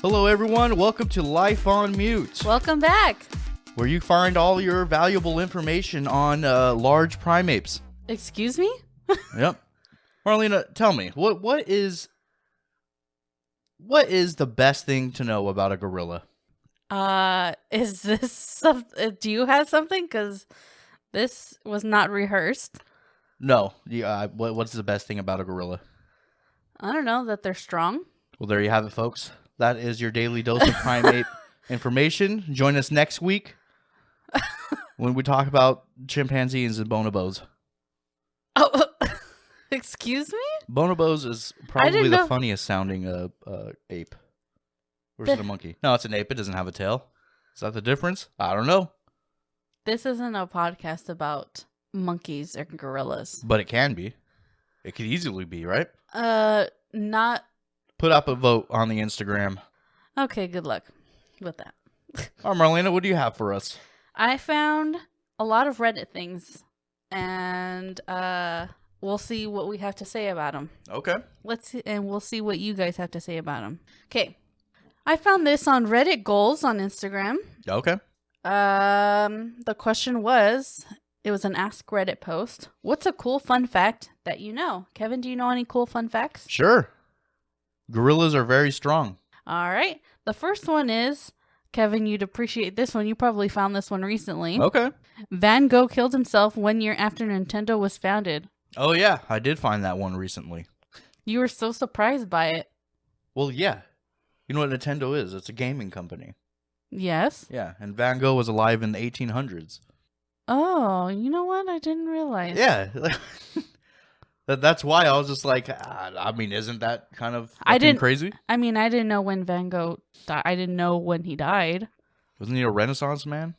Hello, everyone. Welcome to Life on Mute, Welcome back. where you find all your valuable information on large primates. Excuse me? Yep. Marlena, tell me, what is the best thing to know about a gorilla? Is this something? Do you have something? Because this was not rehearsed. No. What's the best thing about a gorilla? I don't know, that they're strong. Well, there you have it, folks. That is your daily dose of primate information. Join us next week when we talk about chimpanzees and bonobos. Oh, excuse me? Bonobos is probably the funniest sounding ape. Or is it a monkey? No, it's an ape. It doesn't have a tail. Is that the difference? I don't know. This isn't a podcast about monkeys or gorillas. But it can be. It could easily be, right? Not. Put up a vote on the Instagram. Okay, good luck with that. All right, Marlena, what do you have for us? I found a lot of Reddit things, and we'll see what we have to say about them. Okay. We'll see what you guys have to say about them. Okay. I found this on Reddit Goals on Instagram. Okay. The question was, it was an Ask Reddit post. What's a cool fun fact that you know? Kevin, do you know any cool fun facts? Sure. Gorillas are very strong. All right. The first one is, Kevin, you'd appreciate this one. You probably found this one recently. Okay. Van Gogh killed himself 1 year after Nintendo was founded. Oh, yeah. I did find that one recently. You were so surprised by it. Well, yeah. You know what Nintendo is? It's a gaming company. Yes. Yeah. And Van Gogh was alive in the 1800s. Oh, you know what? I didn't realize. Yeah. That's why I was just like, I mean, isn't that kind of crazy? I mean, I didn't know when Van Gogh died. I didn't know when he died. Wasn't he a Renaissance man?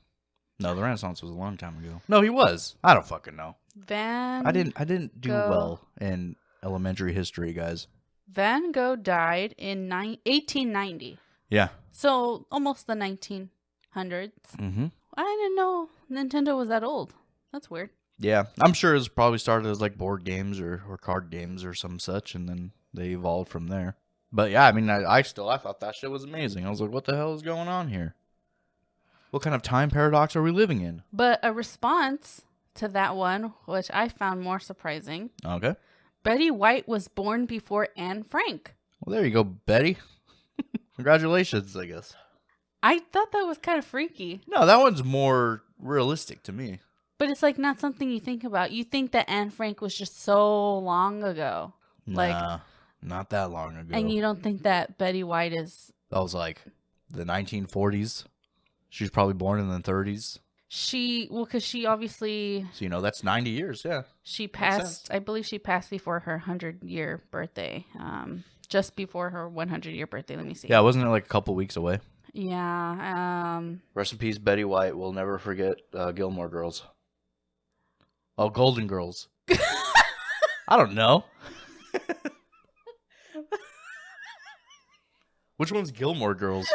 No, the Renaissance was a long time ago. No, he was. I don't fucking know. I didn't do well in elementary history, guys. Van Gogh died in 1890. Yeah. So almost the 1900s. Mm-hmm. I didn't know Nintendo was that old. That's weird. Yeah, I'm sure it's probably started as like board games or card games or some such, and then they evolved from there. But yeah, I mean, I thought that shit was amazing. I was like, what the hell is going on here? What kind of time paradox are we living in? But a response to that one, which I found more surprising. Okay. Betty White was born before Anne Frank. Well, there you go, Betty. Congratulations, I guess. I thought that was kind of freaky. No, that one's more realistic to me. But it's like not something you think about. You think that Anne Frank was just so long ago. Nah, not that long ago. And you don't think that Betty White is... That was like the 1940s. She was probably born in the 30s. Because she obviously... So, that's 90 years, yeah. She passed, I believe she passed before her 100-year birthday. Just before her 100-year birthday, let me see. Yeah, wasn't it like a couple weeks away? Yeah. Rest in peace, Betty White. We'll never forget Gilmore Girls. Oh, Golden Girls. I don't know. Which one's Gilmore Girls?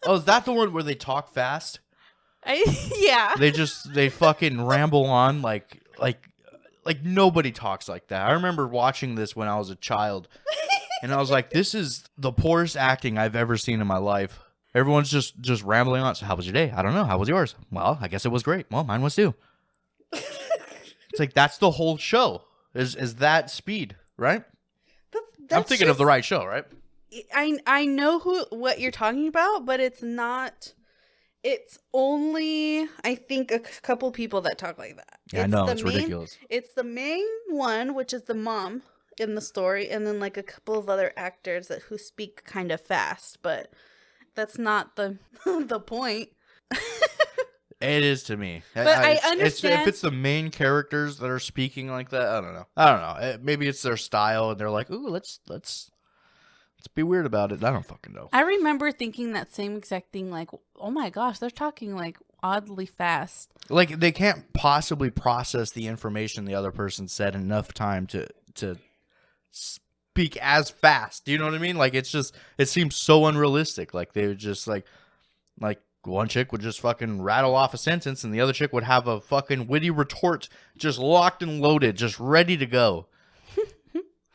Oh, is that the one where they talk fast? Yeah. They fucking ramble on like nobody talks like that. I remember watching this when I was a child, and I was like, this is the poorest acting I've ever seen in my life. Everyone's just rambling on. So how was your day? I don't know. How was yours? Well, I guess it was great. Well, mine was too. It's like, that's the whole show. Is that speed, right? I'm thinking of the right show, right? I know what you're talking about, but it's not. It's only, I think, a couple people that talk like that. Yeah, I know. It's ridiculous. It's the main one, which is the mom in the story, and then like a couple of other actors who speak kind of fast, but that's not the point. It is to me. But I understand. If it's the main characters that are speaking like that, I don't know. Maybe it's their style, and they're like, ooh, let's be weird about it. I don't fucking know. I remember thinking that same exact thing, like, oh my gosh, they're talking like oddly fast. Like they can't possibly process the information the other person said in enough time to speak as fast. Do you know what I mean? Like it seems so unrealistic. Like they would just like one chick would just fucking rattle off a sentence and the other chick would have a fucking witty retort just locked and loaded, just ready to go.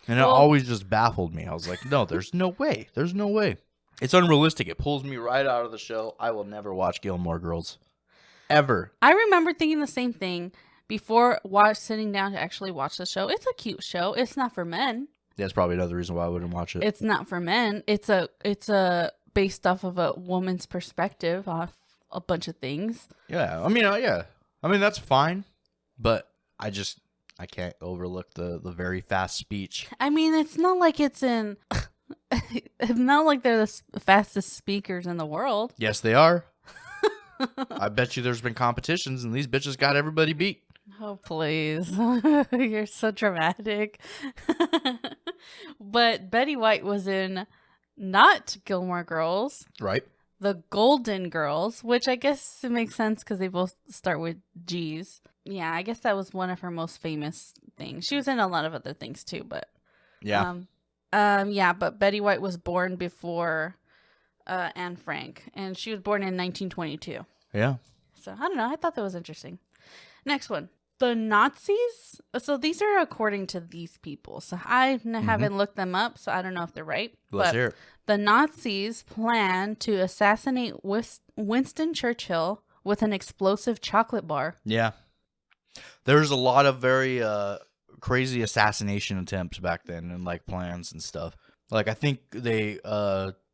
And it always just baffled me. I was like, no, there's no way. There's no way. It's unrealistic. It pulls me right out of the show. I will never watch Gilmore Girls. Ever. I remember thinking the same thing before sitting down to actually watch the show. It's a cute show. It's not for men. That's probably another reason why I wouldn't watch it. It's not for men. It's a based off of a woman's perspective off a bunch of things. Yeah. I mean, that's fine. But I can't overlook the very fast speech. I mean, it's not like it's in... It's not like they're the fastest speakers in the world. Yes, they are. I bet you there's been competitions and these bitches got everybody beat. Oh, please. You're so dramatic. But Betty White was in not Gilmore Girls. Right. The Golden Girls, which I guess it makes sense because they both start with G's. Yeah, I guess that was one of her most famous things. She was in a lot of other things too, but... Yeah. But Betty White was born before Anne Frank, and she was born in 1922. Yeah. So, I don't know. I thought that was interesting. Next one. The Nazis. So, these are according to these people. So, I haven't looked them up, so I don't know if they're right. Let's hear it. The Nazis planned to assassinate Winston Churchill with an explosive chocolate bar. Yeah. There's a lot of very crazy assassination attempts back then and like plans and stuff. Like I think they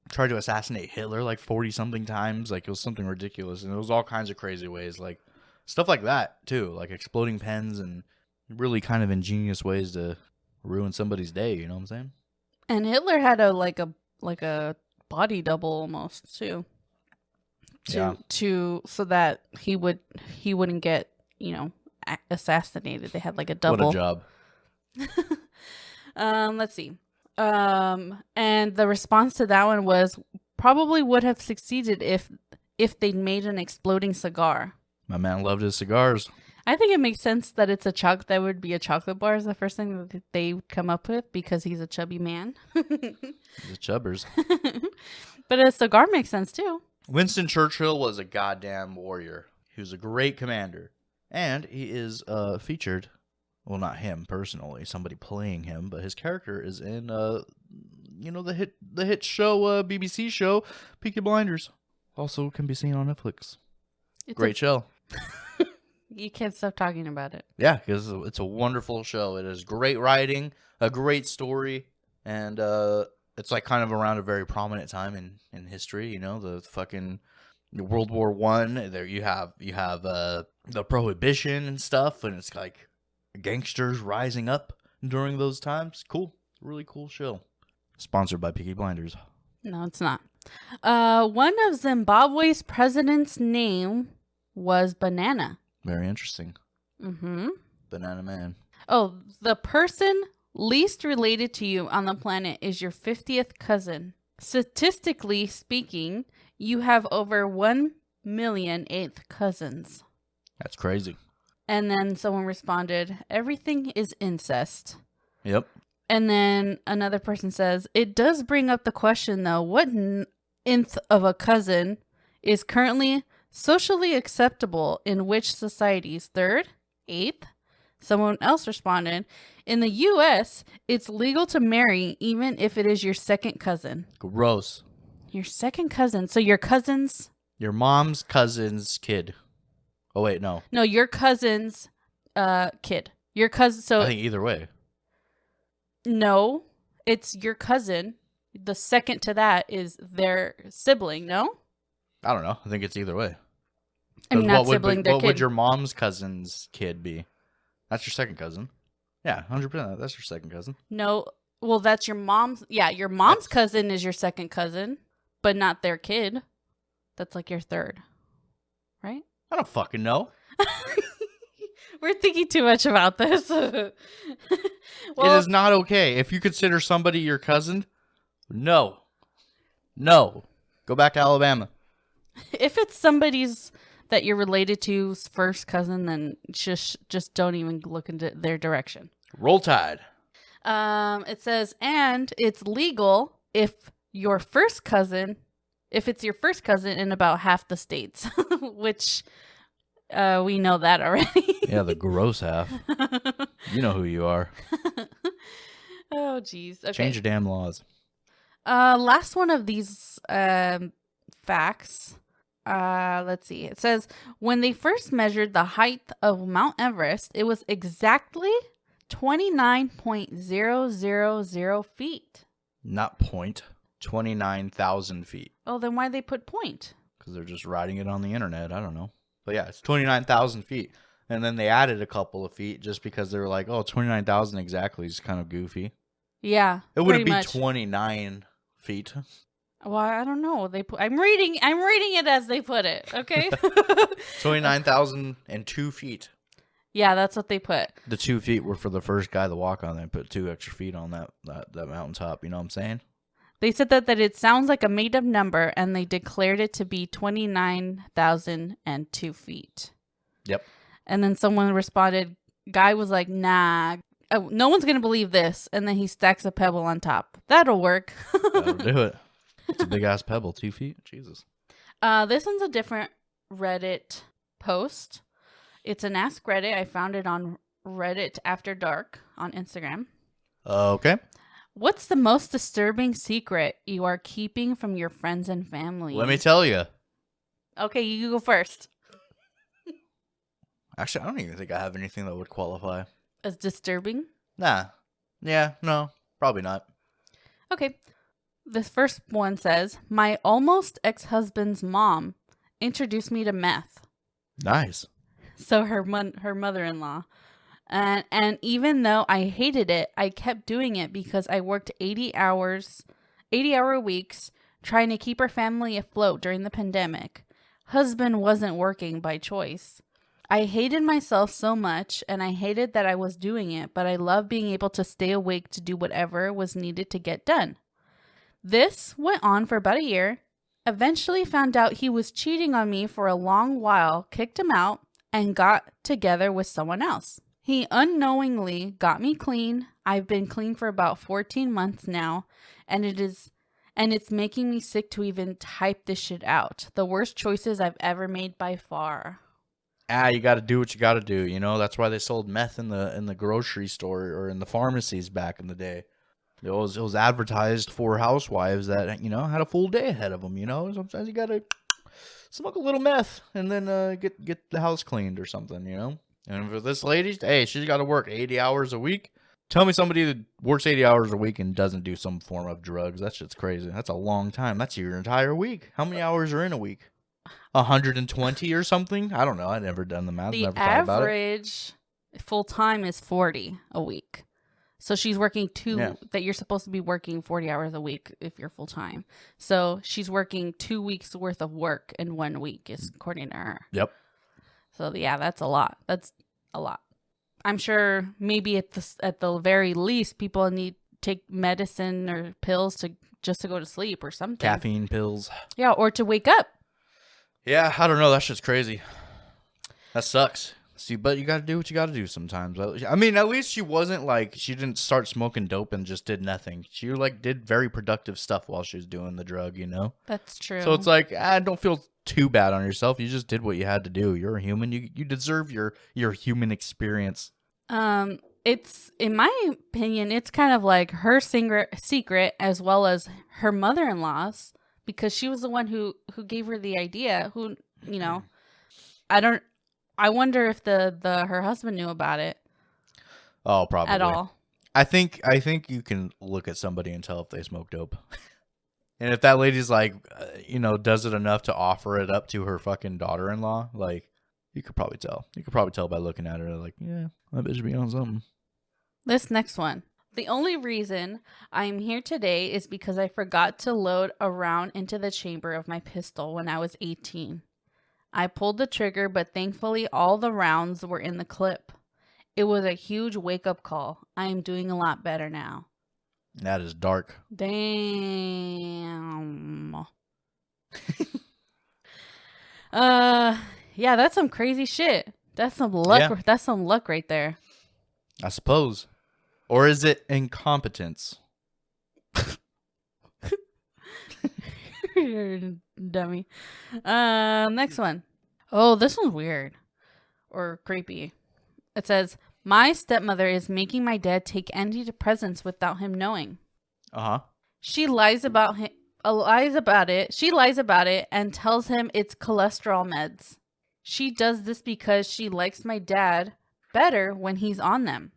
tried to assassinate Hitler like 40 something times. Like it was something ridiculous, and it was all kinds of crazy ways, like stuff like that too, like exploding pens and really kind of ingenious ways to ruin somebody's day. You know what I'm saying? And Hitler had a body double almost too. So that he wouldn't get assassinated. They had like a double. What a job. Let's see. And the response to that one was probably would have succeeded if they'd made an exploding cigar. My man loved his cigars. I think it makes sense that that would be a chocolate bar is the first thing that they would come up with because he's a chubby man. The chubbers. But a cigar makes sense too. Winston Churchill was a goddamn warrior. He was a great commander. And he is featured, well, not him personally, somebody playing him, but his character is in, the hit show, BBC show, Peaky Blinders. Also can be seen on Netflix. Great show. You can't stop talking about it. Yeah, because it's a wonderful show. It is great writing, a great story, and it's like kind of around a very prominent time in history. The fucking World War I. There you have the Prohibition and stuff, and it's like gangsters rising up during those times. Cool. Really cool show. Sponsored by Peaky Blinders. No, it's not. One of Zimbabwe's president's name was Banana. Very interesting. Mm-hmm. Banana Man. Oh, the person least related to you on the planet is your 50th cousin. Statistically speaking, you have over 1 million eighth cousins. That's crazy. And then someone responded, everything is incest. Yep. And then another person says, it does bring up the question, though, what nth of a cousin is currently socially acceptable in which societies? Third? Eighth? Someone else responded, in the U.S., it's legal to marry even if it is your second cousin. Gross. Your second cousin. So your cousin's... Your mom's cousin's kid. Oh, wait, no. No, your cousin's kid. Your cousin... So I think either way. No, it's your cousin. The second to that is their sibling, no? I don't know. I think it's either way. I mean, not sibling, their what kid. would your mom's cousin's kid be? That's your second cousin. Yeah, 100%. That's your second cousin. No, well, that's your mom's... Yeah, your mom's cousin is your second cousin, but not their kid. That's like your third, right? I don't fucking know. We're thinking too much about this. It is not okay. If you consider somebody your cousin, no. Go back to Alabama. If it's somebody's that you're related to's first cousin, then just don't even look into their direction. Roll Tide. It says, and it's legal if it's your first cousin in about half the states, which we know that already. Yeah, the gross half. You know who you are. Oh, geez. Okay. Change your damn laws. Last one of these facts. Let's see. It says when they first measured the height of Mount Everest, it was exactly 29.000 feet. Not point. 29,000 feet. Oh, then why'd they put point? Because they're just writing it on the internet. I don't know. But yeah, it's 29,000 feet. And then they added a couple of feet just because they were like, oh, 29,000 exactly is kind of goofy. Yeah. It wouldn't be much. 29 feet. Well, I don't know. I'm reading it as they put it. Okay. 29,002 feet. Yeah, that's what they put. The 2 feet were for the first guy to walk on. They put 2 extra feet on that mountaintop. You know what I'm saying? They said that it sounds like a made-up number, and they declared it to be 29,002 feet. Yep. And then someone responded, guy was like, nah, no one's going to believe this. And then he stacks a pebble on top. That'll work. That'll do it. It's a big-ass pebble, 2 feet. Jesus. This one's a different Reddit post. It's an Ask Reddit. I found it on Reddit After Dark on Instagram. Okay. What's the most disturbing secret you are keeping from your friends and family? Let me tell you. Okay, you go first. Actually, I don't even think I have anything that would qualify. As disturbing? Nah. Yeah, no. Probably not. Okay. This first one says, my almost ex-husband's mom introduced me to meth. Nice. So her mother-in-law. And even though I hated it, I kept doing it because I worked 80-hour weeks trying to keep our family afloat during the pandemic. Husband wasn't working by choice. I hated myself so much, and I hated that I was doing it, but I loved being able to stay awake to do whatever was needed to get done. This went on for about a year. Eventually found out he was cheating on me for a long while, kicked him out, and got together with someone else. He unknowingly got me clean. I've been clean for about 14 months now, and it's making me sick to even type this shit out. The worst choices I've ever made by far. You got to do what you got to do. You know, that's why they sold meth in the grocery store or in the pharmacies back in the day. It was advertised for housewives that, you know, had a full day ahead of them. You know, sometimes you got to smoke a little meth and then get the house cleaned or something, you know. And for this lady, hey, she's got to work 80 hours a week. Tell me somebody that works 80 hours a week and doesn't do some form of drugs. That shit's crazy. That's a long time. That's your entire week. How many hours are in a week? 120 or something? I don't know. I've never done the math. The Never thought about it. average full time is 40 a week. So she's working that you're supposed to be working 40 hours a week if you're full time. So she's working 2 weeks worth of work in 1 week, is according to her. Yep. So yeah, that's a lot. That's a lot. I'm sure maybe at the very least, people need to take medicine or pills to go to sleep or something. Caffeine pills. Yeah, or to wake up. Yeah, I don't know. That's just crazy. That sucks. See, but you got to do what you got to do sometimes. I mean, at least she wasn't like, she didn't start smoking dope and just did nothing. She like did very productive stuff while she was doing the drug, you know? That's true. So it's like, don't feel too bad on yourself. You just did what you had to do. You're a human. You deserve your human experience. It's, in my opinion, it's kind of like her secret as well as her mother-in-law's, because she was the one who gave her the idea, who, you know, I wonder if her husband knew about it. Oh, probably. At all. I think you can look at somebody and tell if they smoke dope. And if that lady's like, you know, does it enough to offer it up to her fucking daughter-in-law, like, you could probably tell. You could probably tell by looking at her, like, yeah, that bitch be on something. This next one. The only reason I'm here today is because I forgot to load a round into the chamber of my pistol when I was 18. I pulled the trigger, but thankfully all the rounds were in the clip. It was a huge wake-up call. I am doing a lot better now. That is dark. Damn. Yeah, that's some crazy shit. That's some luck. Yeah. That's some luck right there. I suppose. Or is it incompetence? You're a dummy. Next one. Oh, this one's weird. Or creepy. It says, my stepmother is making my dad take antidepressants without him knowing. Uh-huh. She lies about him. She lies about it and tells him it's cholesterol meds. She does this because she likes my dad better when he's on them,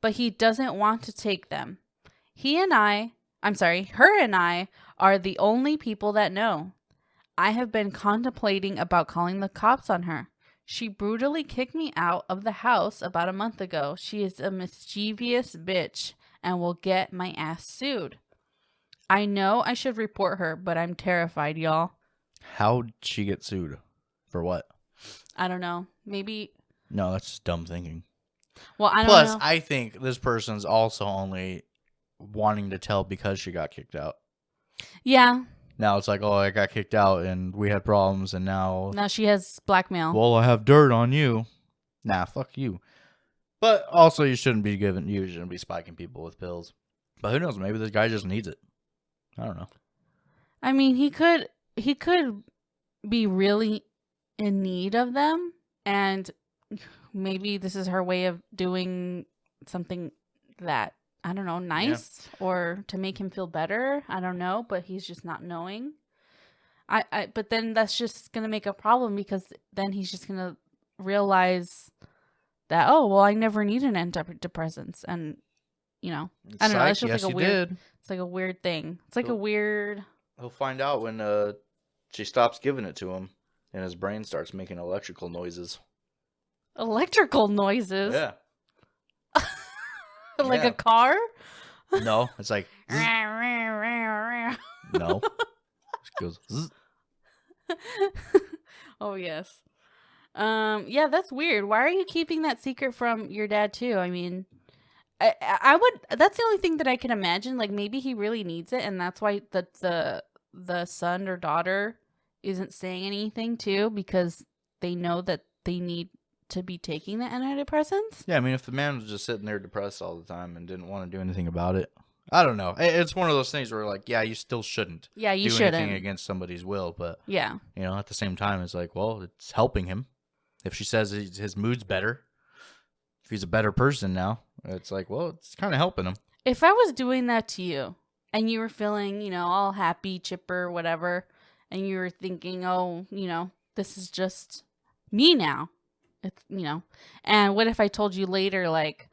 but he doesn't want to take them. Her and I are the only people that know. I have been contemplating about calling the cops on her. She brutally kicked me out of the house about a month ago. She is a mischievous bitch and will get my ass sued. I know I should report her, but I'm terrified, y'all. How'd she get sued? For what? I don't know. Maybe. No, that's just dumb thinking. Well, I don't Plus, know. I think this person's also only wanting to tell because she got kicked out. Yeah. Now it's like, oh, I got kicked out and we had problems and now She has blackmail. well, I have dirt on you. Nah, fuck you. But also, you shouldn't be spiking people with pills. But who knows? Maybe this guy just needs it. I don't know. I mean, he could be really in need of them, and maybe this is her way of doing something that, I don't know, nice or to make him feel better. I don't know, but he's just not knowing. But then that's just going to make a problem, because then he's just going to realize that, oh, well, I never need an antidepressants. And, I don't know. That's just like a weird, it's like a weird thing. It's like a weird. He'll find out when she stops giving it to him and his brain starts making electrical noises. Electrical noises? Yeah. Like a car? No, it's like no. It goes zzz. Oh yes. Yeah, that's weird. Why are you keeping that secret from your dad too? I mean, I would. That's the only thing that I can imagine. Like, maybe he really needs it, and that's why the son or daughter isn't saying anything too, because they know that they need to be taking the antidepressants. Yeah, I mean, if the man was just sitting there depressed all the time and didn't want to do anything about it, I don't know. It's one of those things where, like, yeah, you still shouldn't. Yeah, you do shouldn't anything against somebody's will, but yeah, at the same time, it's like, well, it's helping him. If she says his mood's better, if he's a better person now, it's like, well, it's kind of helping him. If I was doing that to you and you were feeling, all happy, chipper, whatever, and you were thinking, oh, this is just me now. It's, and what if I told you later, like,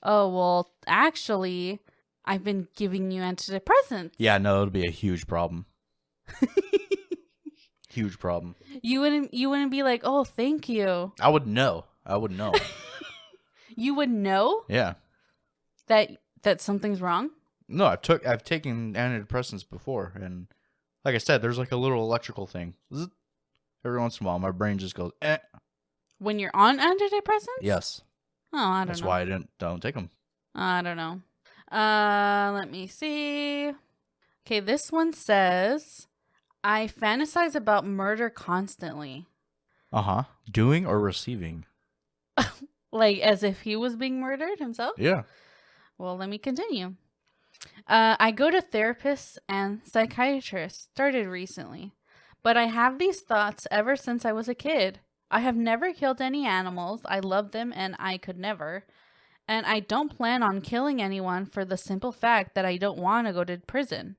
oh, well, actually, I've been giving you antidepressants. Yeah, no, it'll be a huge problem. Huge problem. You wouldn't be like, oh, thank you. I would know. You would know? Yeah. That something's wrong? No, I've taken antidepressants before, and like I said, there's like a little electrical thing. Zzz. Every once in a while, my brain just goes, eh. When you're on antidepressants? Yes. Oh, I don't know. That's why I don't take them. I don't know. Let me see. Okay, this one says, I fantasize about murder constantly. Uh-huh. Doing or receiving? Like as if he was being murdered himself? Yeah. Well, let me continue. I go to therapists and psychiatrists, started recently, but I have these thoughts ever since I was a kid. I have never killed any animals. I love them and I could never. And I don't plan on killing anyone for the simple fact that I don't want to go to prison.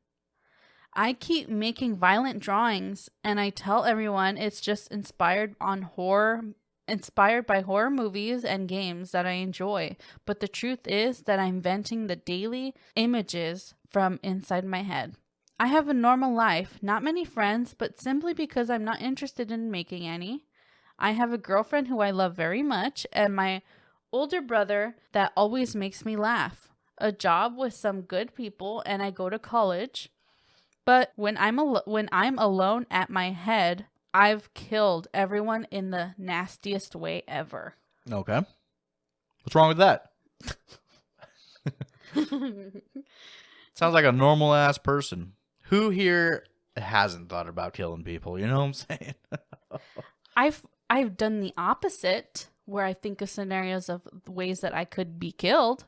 I keep making violent drawings and I tell everyone it's just inspired by horror movies and games that I enjoy. But the truth is that I'm venting the daily images from inside my head. I have a normal life, not many friends, but simply because I'm not interested in making any. I have a girlfriend who I love very much, and my older brother that always makes me laugh. A job with some good people, and I go to college. But when I'm alone at my head, I've killed everyone in the nastiest way ever. Okay. What's wrong with that? Sounds like a normal ass person. Who here hasn't thought about killing people? You know what I'm saying? I've done the opposite, where I think of scenarios of ways that I could be killed.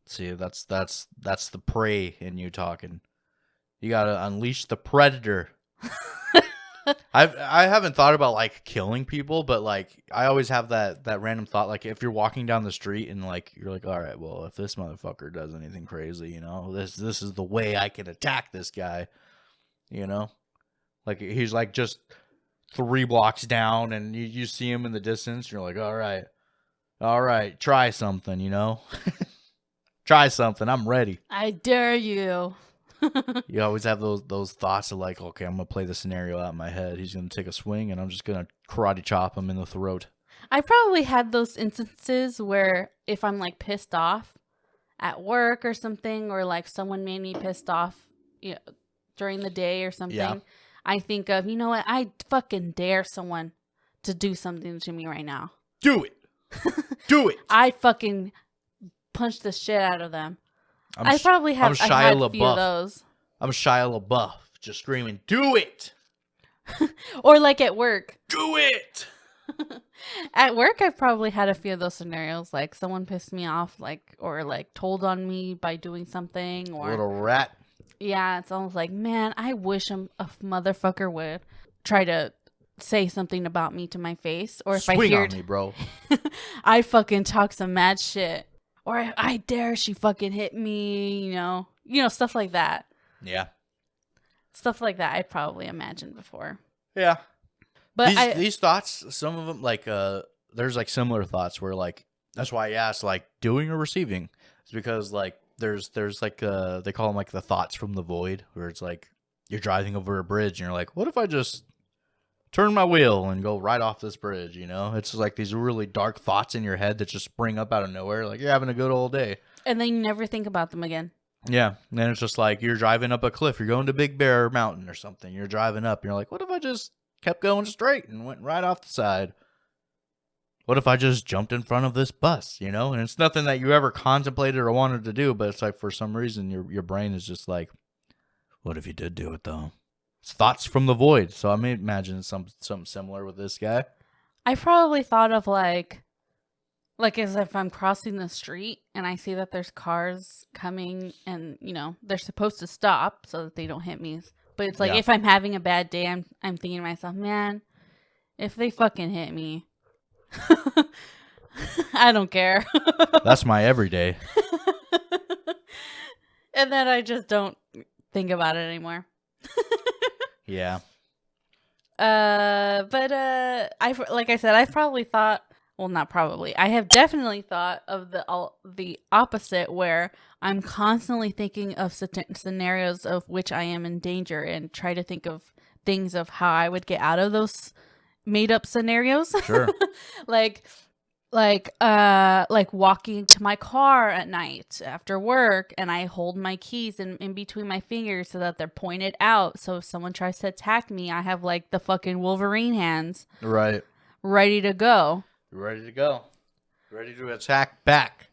See, that's the prey in you talking. You gotta unleash the predator. I haven't thought about like killing people, but like I always have that random thought, like if you're walking down the street and like you're like, all right, well, if this motherfucker does anything crazy, you know, this is the way I can attack this guy, you know, like he's like just 3 blocks down and you see him in the distance, you're like, all right, try something, you know, try something, I'm ready. I dare you. You always have those thoughts of like, okay, I'm gonna play the scenario out in my head. He's gonna take a swing, and I'm just gonna karate chop him in the throat. I probably had those instances where if I'm like pissed off at work or something, or like someone made me pissed off, you know, during the day or something, Yeah. I think of, you know what, I fucking dare someone to do something to me right now. Do it, do it. I fucking punch the shit out of them. I I'm probably have. Shia I had a LaBeouf. few of those. I'm Shia LaBeouf, just screaming, "Do it, Or like at work. do it." At work, I've probably had a few of those scenarios. Like someone pissed me off, like or like told on me by doing something, or Little rat. yeah, it's almost like, man, I wish a motherfucker would try to say something about me to my face, or if Swing I hear on me, bro. I fucking talk some mad shit, or I dare she fucking hit me, you know, stuff like that. Yeah, Stuff like that I probably imagined before. yeah. But These thoughts, some of them, like there's like similar thoughts where like that's why I asked like doing or receiving. It's because like there's like they call them like the thoughts from the void, where it's like you're driving over a bridge and you're like, what if I just turn my wheel and go right off this bridge? You know, it's like these really dark thoughts in your head that just spring up out of nowhere, like you're having a good old day, and then you never think about them again. Yeah, and then it's just like you're driving up a cliff, you're going to Big Bear Mountain or something, you're driving up, and you're like, what if I just kept going straight and went right off the side? What if I just jumped in front of this bus, you know? And it's nothing that you ever contemplated or wanted to do, but it's like for some reason your brain is just like, what if you did do it though? It's thoughts from the void. So I may imagine something similar with this guy. I probably thought of like as if I'm crossing the street and I see that there's cars coming and, you know, they're supposed to stop so that they don't hit me. But it's like, Yeah. if I'm having a bad day, I'm thinking to myself, man, if they fucking hit me, I don't care. That's my everyday. And then I just don't think about it anymore. Yeah. Like I said, I've probably thought, well, not probably, I have definitely thought of the opposite, where I'm constantly thinking of scenarios of which I am in danger and try to think of things of how I would get out of those made up scenarios. Sure. like walking to my car at night after work, and I hold my keys in between my fingers so that they're pointed out. So if someone tries to attack me, I have like the fucking Wolverine hands Right. ready to go. You're ready to go. Ready to attack back.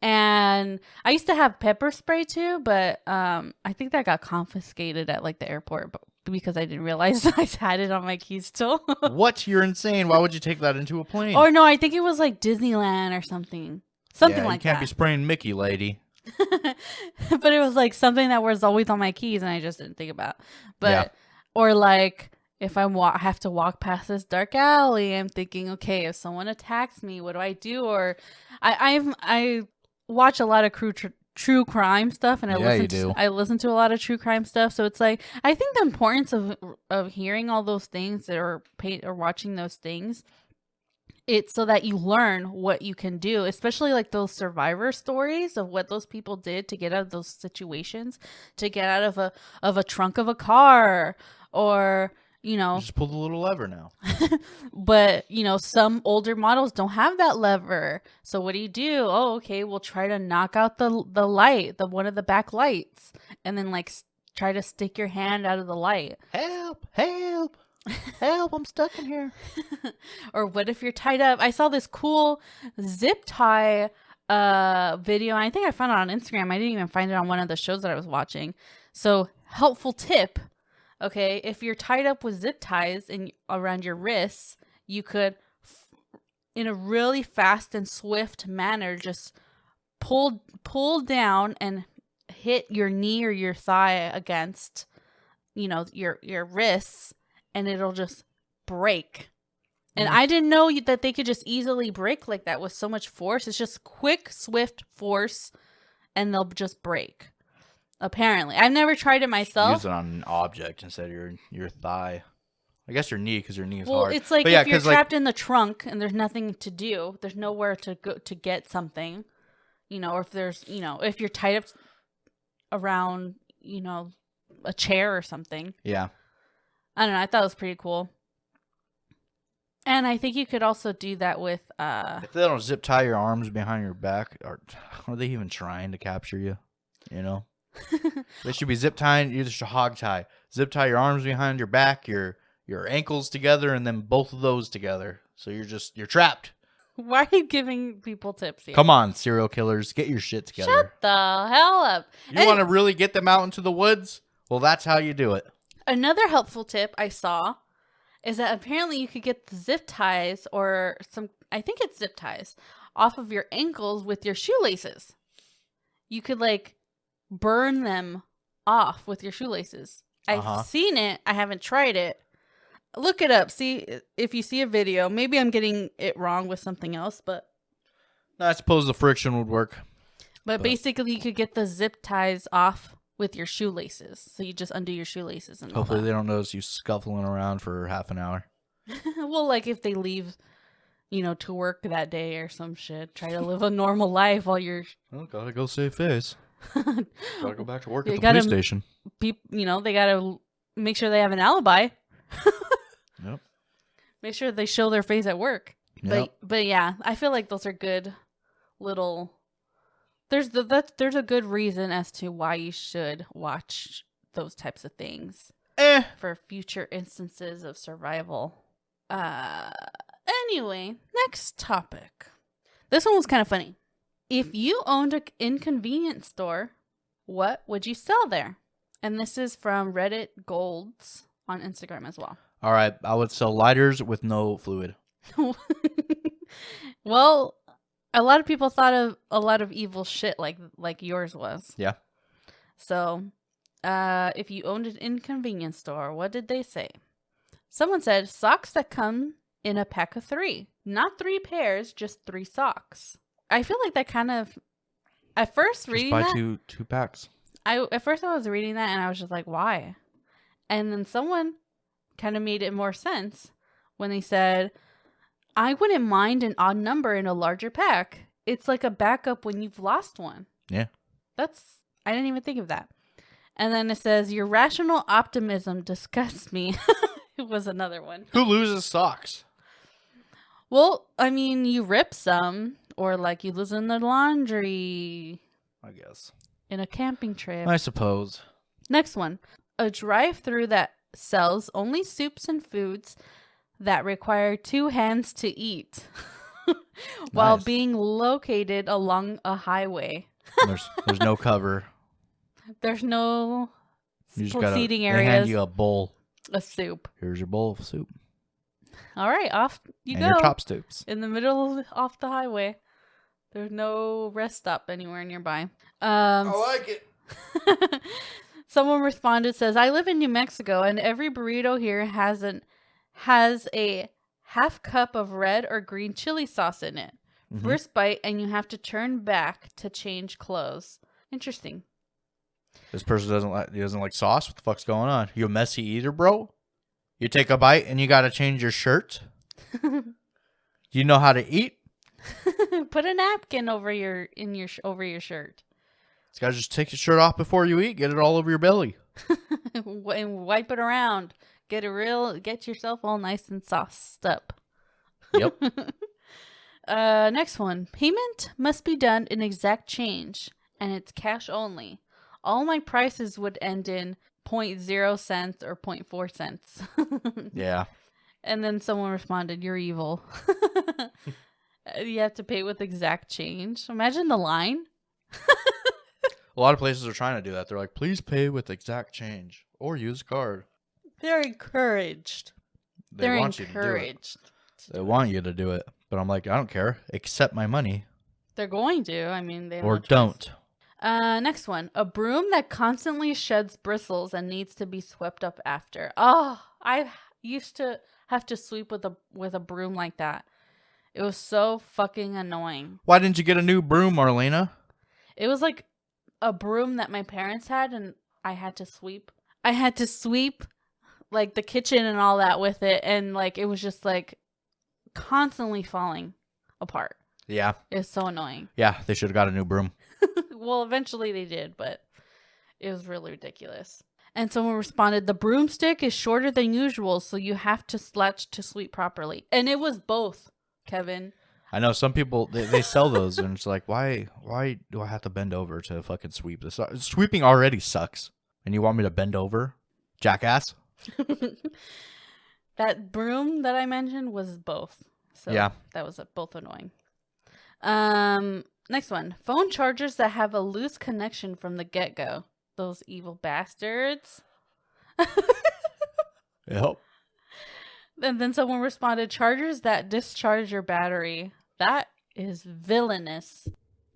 And I used to have pepper spray too, but I think that got confiscated at like the airport because I didn't realize I had it on my keys still. What? You're insane. Why would you take that into a plane? Or no, I think it was like Disneyland or something. Something like you can't that. be spraying Mickey, lady. But it was like something that was always on my keys and I just didn't think about. But Yeah. or like if I have to walk past this dark alley, I'm thinking, okay, if someone attacks me, what do I do? Or I watch a lot of true crime stuff, and I listen to a lot of true crime stuff. So it's like, I think the importance of hearing all those things or watching those things, it's so that you learn what you can do, especially like those survivor stories of what those people did to get out of those situations, to get out of a trunk of a car, or you know, Just pull the little lever now. but you know, some older models don't have that lever. So what do? Oh, okay, we'll try to knock out the light, one of the back lights, and then like try to stick your hand out of the light. Help! Help! Help! I'm stuck in here. Or what if you're tied up? I saw this cool zip tie video, and I think I found it on Instagram. I didn't even find it on one of the shows that I was watching. So, helpful tip. Okay, if you're tied up with zip ties around your wrists, you could, in a really fast and swift manner, just pull down and hit your knee or your thigh against, you know, your wrists, and it'll just break. And I didn't know that they could just easily break like that with so much force. It's just quick, swift force, and they'll just break. Apparently. I've never tried it myself. Use it on an object instead of your thigh. I guess your knee, because your knee is well, hard. It's like but yeah, if you're trapped in the trunk and there's nothing to do, there's nowhere to go to get something, or if there's, if you're tied up around, a chair or something. Yeah. I don't know. I thought it was pretty cool. And I think you could also do that with... If they don't zip tie your arms behind your back, are they even trying to capture you? They should be zip tying. You just a hog tie. Zip tie your arms behind your back, your ankles together, and then both of those together. So you're trapped. Why are you giving people tips here? Come on, serial killers. Get your shit together. Shut the hell up. You want to really get them out into the woods? Well, that's how you do it. Another helpful tip I saw is that apparently you could get the zip ties I think it's zip ties, off of your ankles with your shoelaces. You could burn them off with your shoelaces. I've seen it. I haven't tried it. Look it up. See if you see a video. Maybe I'm getting it wrong with something else, but I suppose the friction would work. But basically you could get the zip ties off with your shoelaces. So you just undo your shoelaces. And hopefully they don't notice you scuffling around for half an hour. Well, if they leave, to work that day or some shit. Try to live a normal life while you're... Well, gotta go save face. Gotta go back to work at the police station. They gotta make sure they have an alibi. Yep. Make sure they show their face at work. Yep. But yeah, I feel like those are good little... There's a good reason as to why you should watch those types of things. For future instances of survival. Anyway, next topic. This one was kind of funny. If you owned an inconvenience store, what would you sell there? And this is from Reddit Golds on Instagram as well. All right, I would sell lighters with no fluid. Well, a lot of people thought of a lot of evil shit like yours was. Yeah. So, if you owned an inconvenience store, what did they say? Someone said socks that come in a pack of 3. Not 3 pairs, just 3 socks. I feel like that kind of... At first reading that... Just buy two packs. At first I was reading that and I was just like, why? And then someone kind of made it more sense when they said, I wouldn't mind an odd number in a larger pack. It's like a backup when you've lost one. Yeah. I didn't even think of that. And then it says, your rational optimism disgusts me. It was another one. Who loses socks? Well, I mean, you rip some, or you lose in the laundry. I guess. In a camping trip. I suppose. Next one. A drive-through that sells only soups and foods that require 2 hands to eat. While being located along a highway. There's no cover. There's no seating areas. They hand you a bowl. A soup. Here's your bowl of soup. All right, off you and go. Your chopsticks. In the middle, off the highway. There's no rest stop anywhere nearby. I like it. Someone responded, says, I live in New Mexico, and every burrito here has a half cup of red or green chili sauce in it. Mm-hmm. First bite, and you have to turn back to change clothes. Interesting. This person doesn't like sauce. What the fuck's going on? You a messy eater, bro? You take a bite and you gotta change your shirt. You know how to eat? Put a napkin over your shirt. This guy just take your shirt off before you eat. Get it all over your belly. And wipe it around. Get yourself all nice and sauced up. Yep. Next one. Payment must be done in exact change, and it's cash only. All my prices would end in 0.0 cents or 0.4 cents. Yeah. And then someone responded, you're evil. You have to pay with exact change. Imagine the line. A lot of places are trying to do that. They're like, please pay with exact change or use a card. They're encouraged. They want you to do it. They want you to do it. But I'm like, I don't care. Accept my money. They're going to. I mean, they or don't. Next one. A broom that constantly sheds bristles and needs to be swept up after. Oh, used to have to sweep with a broom like that. It was so fucking annoying. Why didn't you get a new broom, Marlena? It was like a broom that my parents had, and I had to sweep. I had to sweep like the kitchen and all that with it, and like it was just like constantly falling apart. Yeah. It's so annoying. Yeah, they should have got a new broom. Well, eventually they did, but it was really ridiculous. And someone responded, the broomstick is shorter than usual, so you have to slouch to sweep properly. And it was both, Kevin. I know some people, they sell those, and it's like, why do I have to bend over to fucking sweep this? Sweeping already sucks, and you want me to bend over? Jackass? That broom that I mentioned was both. So yeah. That was both annoying. Next one. Phone chargers that have a loose connection from the get-go. Those evil bastards. Yep. And then someone responded, chargers that discharge your battery. That is villainous.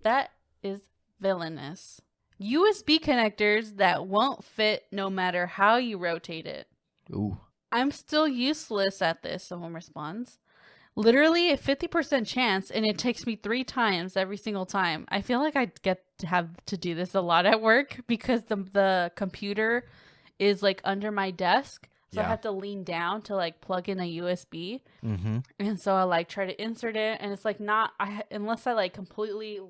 That is villainous. USB connectors that won't fit no matter how you rotate it. Ooh. I'm still useless at this, someone responds. Literally a 50% chance, and it takes me 3 times every single time. I feel like I get to have to do this a lot at work because the computer is like under my desk. So I have to lean down to like plug in a USB. Mm-hmm. And so I like try to insert it, and it's like not, unless I like completely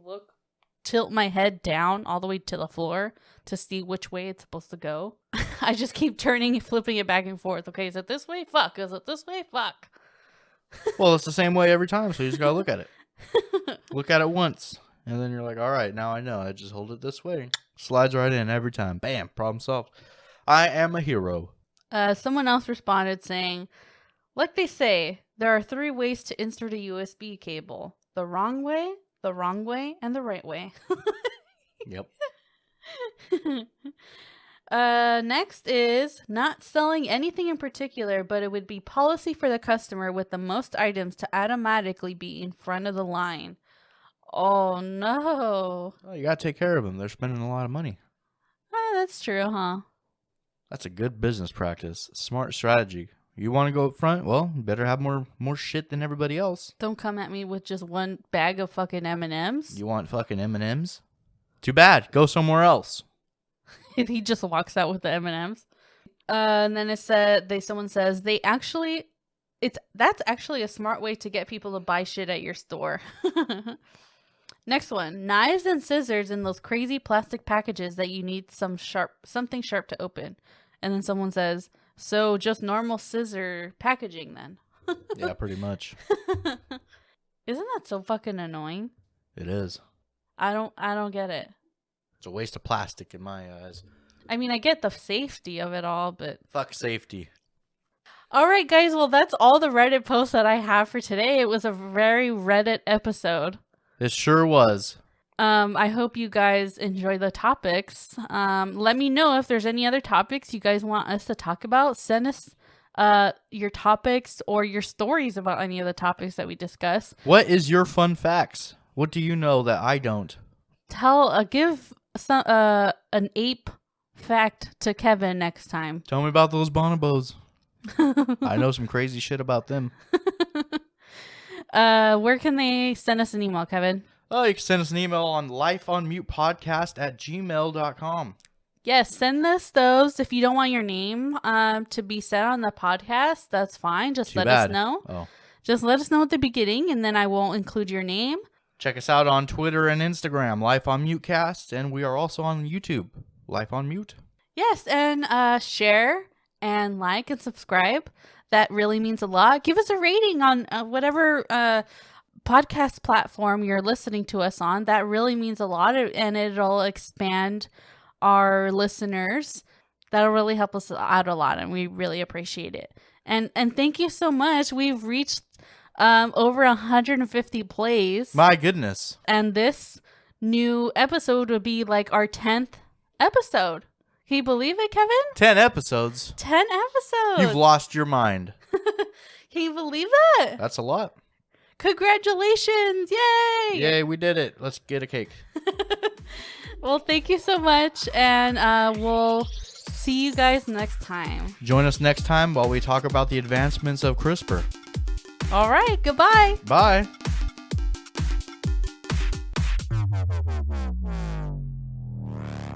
tilt my head down all the way to the floor to see which way it's supposed to go. I just keep turning and flipping it back and forth. Okay, is it this way? Fuck. Is it this way? Fuck. Well, it's the same way every time, so you just gotta look at it. Look at it once, and then you're like, all right, now I know. I just hold it this way. Slides right in every time. Bam, problem solved. I am a hero. Someone else responded saying, like they say, there are 3 ways to insert a USB cable. The wrong way, and the right way. Yep. Next is not selling anything in particular, but it would be policy for the customer with the most items to automatically be in front of the line. Oh, no. Oh, you gotta take care of them. They're spending a lot of money. That's true, huh? That's a good business practice. Smart strategy. You want to go up front? Well, you better have more shit than everybody else. Don't come at me with just one bag of fucking M&Ms. You want fucking M&Ms? Too bad. Go somewhere else. He just walks out with the M&Ms. And then someone says that's actually a smart way to get people to buy shit at your store. Next one, knives and scissors in those crazy plastic packages that you need something sharp to open. And then someone says, so just normal scissor packaging then. Yeah, pretty much. Isn't that so fucking annoying? It is. I don't get it. It's a waste of plastic in my eyes. I mean, I get the safety of it all, but... Fuck safety. All right, guys. Well, that's all the Reddit posts that I have for today. It was a very Reddit episode. It sure was. I hope you guys enjoy the topics. Let me know if there's any other topics you guys want us to talk about. Send us your topics or your stories about any of the topics that we discuss. What is your fun facts? What do you know that I don't? Give some an ape fact to Kevin next time. Tell me about those bonobos. I know some crazy shit about them. Where can they send us an email, Kevin? Oh, you can send us an email on lifeonmutepodcast@gmail.com. Yes, send us those. If you don't want your name to be said on the podcast, that's fine. Just let us know. Oh. Just let us know at the beginning, and then I won't include your name. Check us out on Twitter and Instagram, Life on Mutecast, and we are also on YouTube, Life on Mute. Yes, and share and like and subscribe. That really means a lot. Give us a rating on whatever podcast platform you're listening to us on. That really means a lot, and it'll expand our listeners. That'll really help us out a lot, and we really appreciate it. And thank you so much. We've reached over 150 plays. My goodness. And this new episode would be like our 10th episode. Can you believe it, Kevin? 10 episodes. 10 episodes. You've lost your mind. Can you believe that? That's a lot. Congratulations. Yay. Yay, we did it. Let's get a cake. Well, thank you so much. And we'll See you guys next time. Join us next time while we talk about the advancements of CRISPR. All right. Goodbye. Bye.